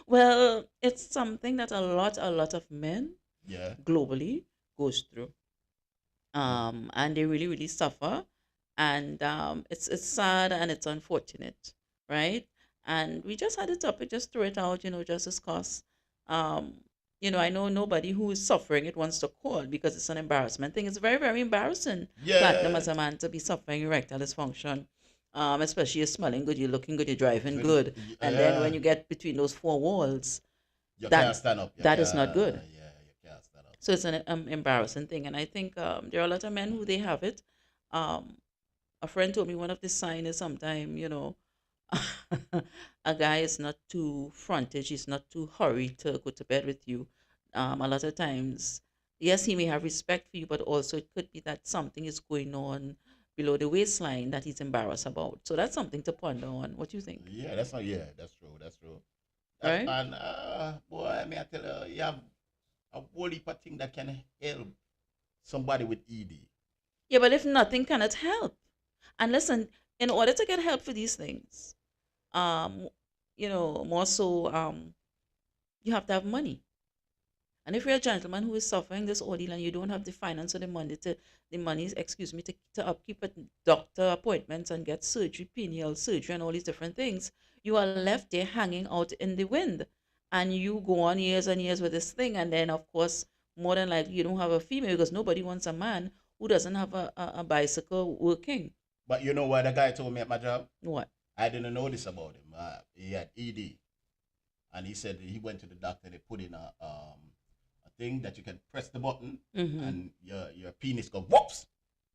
Well, it's something that a lot of men Yeah. globally goes through. And they really, really suffer. And it's sad and it's unfortunate, right? And we just had a topic, just throw it out, just discuss. Um, I know nobody who is suffering it wants to call because it's an embarrassment thing. It's very, very embarrassing, Platinum, as a man, to be suffering erectile dysfunction. Especially you're smelling good, you're looking good, you're driving good. And then when you get between those four walls, You that- can't stand up. that is not good. Yeah, you can't stand up. so it's an embarrassing thing. And I think there are a lot of men who they have it. A friend told me one of the signs is sometime, a guy is not too frontage, he's not too hurried to go to bed with you. A lot of times, yes, he may have respect for you, but also it could be that something is going on below the waistline that he's embarrassed about. So that's something to ponder on. What do you think? Yeah, that's not. Yeah, that's true. That's true. Right? And boy, may I tell you, you have a whole heap of thing that can help somebody with ED. Yeah, but if nothing cannot help. And listen, in order to get help for these things, more so, you have to have money. And if you're a gentleman who is suffering this ordeal and you don't have the finance or the money to upkeep at doctor appointments and get surgery, pineal surgery, and all these different things, you are left there hanging out in the wind. And you go on years and years with this thing, and then of course, more than likely you don't have a female because nobody wants a man who doesn't have a bicycle working. But you know what the guy told me at my job? What? I didn't know this about him. He had ED, and he said he went to the doctor. They put in a thing that you can press the button, and your penis go whoops.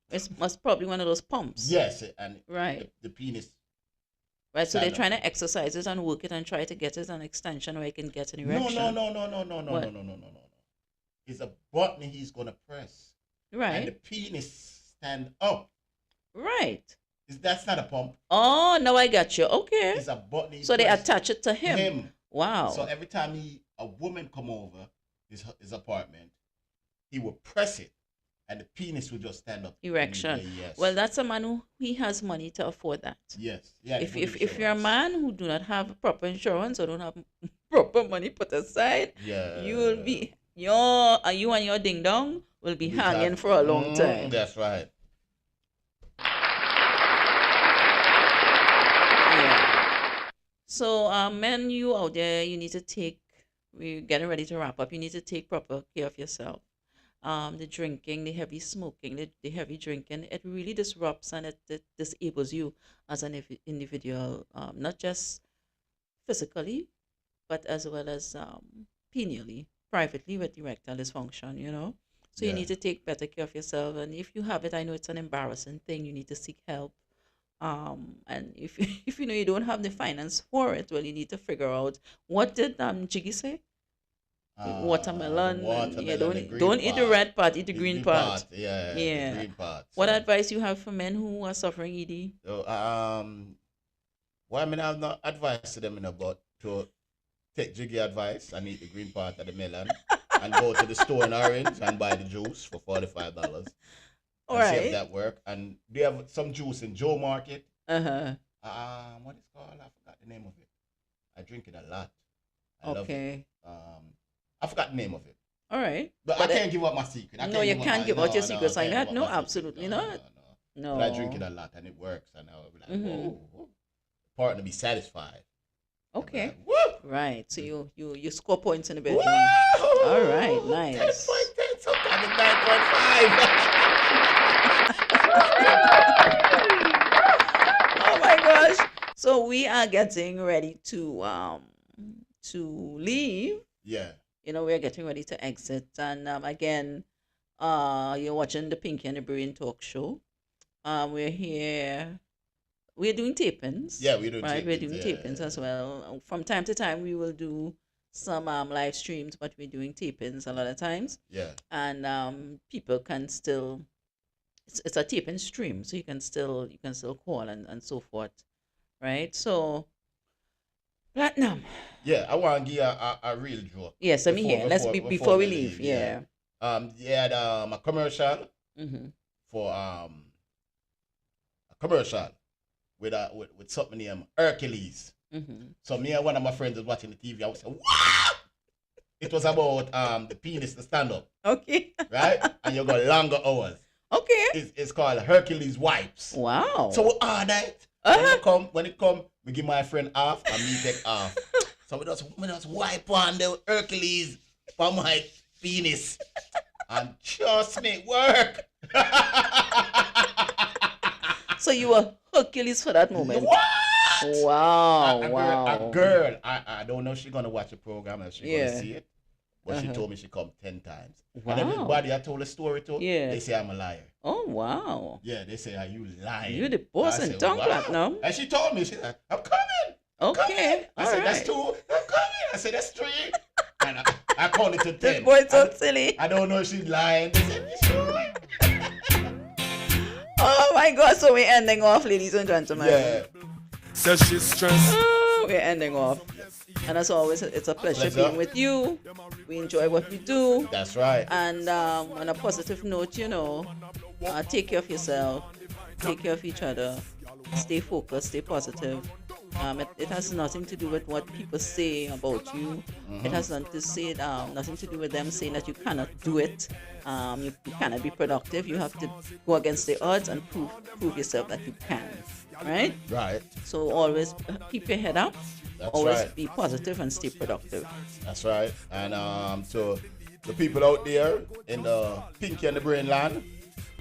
It's must probably one of those pumps. Yes, and Right. the penis. Right. So they're stand trying up. to exercise it and work it and try to get it an extension where it can get an No, erection. What? no. It's a button he's gonna press, and the Right. penis stand up. Right. That's not a pump. Oh, now I got you. Okay. It's a button. He So they press. attach it to him. Wow. So every time a woman come over his apartment, he will press it, and the penis will just stand up. Erection. Yes. Well, that's a man who he has money to afford that. Yes. Yeah. If good if you're a insurance. man who do not have proper insurance or don't have proper money put aside, Yeah. you will be you and your ding dong will be hanging for a long time. That's right. Yeah. So, men, you out there, you need to we're getting ready to wrap up. You need to take proper care of yourself. The drinking, the heavy smoking, the heavy drinking, it really disrupts and it disables you as an individual, not just physically, but as well as penally, privately with erectile dysfunction, So you need to take better care of yourself. And if you have it, I know it's an embarrassing thing. You need to seek help. And if if you don't have the finance for it, well, you need to figure out what did Jiggy say? Watermelon. Yeah, don't eat the red part, eat the green part. Yeah. The green part. What advice you have for men who are suffering ED? So, well, I mean, I have no advice to them, but to take Jiggy advice and eat the green part of the melon and go to the store in Orange and buy the juice for $45. All right. See if that work. And do you have some juice in Joe Market? Uh-huh. What is it called? I forgot the name of it. I drink it a lot. I love it. I forgot the name of it. All right. But I can't give up my secret. You can't give out your secrets like that. No, absolutely not. No. But I drink it a lot and it works. And I'll be like, whoa. Partner be satisfied. Okay. Like, woo! Right. So you score points in the bedroom. All right. Nice. 10.10, sometimes it's 9.5. Oh my gosh. So we are getting ready to leave. Yeah. We're getting ready to exit. And again, you're watching the Pinky and the Brain talk show. We're here. We're doing tapings. Yeah, we're doing right? tapings. We're doing tapings as well. From time to time, we will do some live streams, but we're doing tapings a lot of times. Yeah. And people can still. It's a taping stream, so you can still call and so forth, right? So. Platinum. Yeah, I want to give a real joke. Yes, let me hear. Before we leave. Yeah. You had a commercial for a commercial with something named Hercules. So me and one of my friends was watching the TV. I was saying, "What?" It was about the penis to stand up. Okay. Right, and you got longer hours. Okay. It's called Hercules wipes. Wow. So we order it. When it come, we give my friend half and me take half. So we just wipe on the Hercules for my penis. And trust me, it work. So you were Hercules for that moment. What? Wow. A girl, I don't know if she's gonna watch the program and she's gonna see it. But she told me she come 10 times. Wow. And everybody I told a story to, they say I'm a liar. Oh, wow. Yeah, they say, are you lying? You're the boss in tongue Platinum. And she told me, she said, I'm coming. Okay. I said, that's 2. I'm coming. I said, that's 3. And I counted to 10. This boy's so silly. I don't know if she's lying. They said, oh my God. So we're ending off, ladies and gentlemen. Yeah. Says she's stressed. We're ending off. And as always, it's a pleasure being with you. We enjoy what we do. That's right. And on a positive note, take care of yourself. Take care of each other. Stay focused. Stay positive. It has nothing to do with what people say about you. It has nothing to do with them saying that you cannot do it. You cannot be productive. You have to go against the odds and prove yourself that you can. Right? Right. So always keep your head up. That's always right. Be positive and stay productive. That's right. And to the people out there in the Pinky and the Brain land,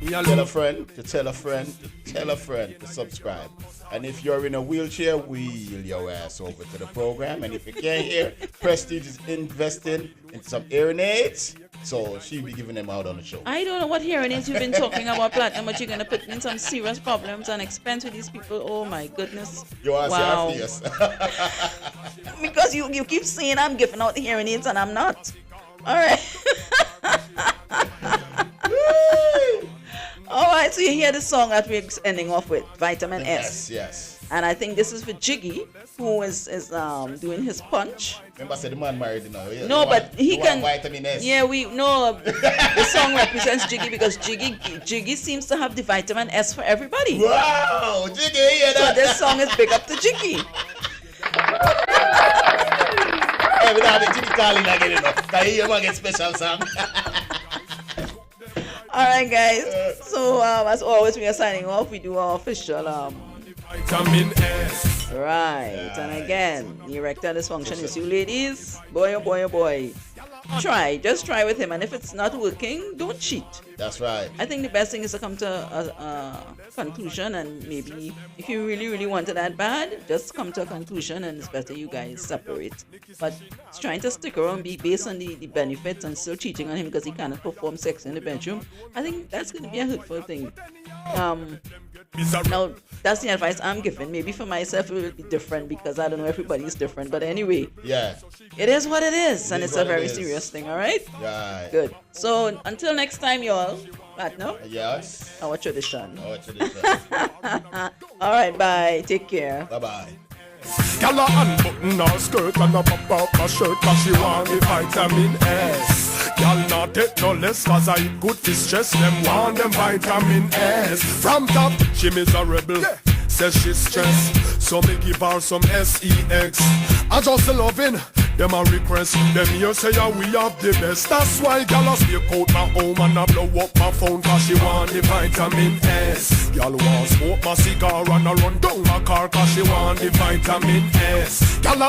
tell a friend to tell a friend to tell a friend to subscribe. And if you're in a wheelchair, wheel your ass over to the program. And if you can't hear, Prestige is investing in some hearing aids. So she'll be giving them out on the show. I don't know what hearing aids you've been talking about, Platinum, but you're going to put me in some serious problems and expense with these people. Oh my goodness. You are serious. Because you keep saying I'm giving out the hearing aids and I'm not. All right. All right, so you hear the song that we're ending off with, Vitamin S. Yes. And I think this is for Jiggy, who is doing his punch. Remember, I said the man married now. Yeah, no, but he can. Vitamin S. Yeah, the song represents Jiggy because Jiggy seems to have the vitamin S for everybody. Wow, Jiggy, yeah. So this song is big up to Jiggy. Hey, we don't have a Jiggy calling again, you know. Can you hear get special song? All right, guys. So as always, we are signing off. We do our official Vitamin S. Right. And again, the erectile dysfunction is you ladies. Boy, oh boy, oh boy. Just try with him, and if it's not working, don't cheat. That's right. I think the best thing is to come to a conclusion, and maybe if you really, really want it that bad, just come to a conclusion, and it's better you guys separate. But trying to stick around be based on the benefits and still cheating on him because he cannot perform sex in the bedroom, I think that's going to be a hurtful thing. Now, that's the advice I'm giving. Maybe for myself it will be different because I don't know, everybody's different. But anyway, yeah, it is what it is, and it's a very serious thing, all right? Right. Good. So until next time, y'all. No? Yes. Our tradition. Our tradition. All right, bye. Take care. Bye-bye. Gyal a unbutton her skirt and a pop up her shirt 'cause she want the vitamin S. Gyal not take no less 'cause I eat good fish stress. Them want them vitamin S. From top she miserable, says she's stressed. So me give her some sex. I just loving them a request. Them here say we have the best. That's why gyal a stake out my home and a blow up my phone 'cause she want the vitamin S. Gyal want smoke my cigar and a run down my car 'cause she want the vitamin S. Gyal a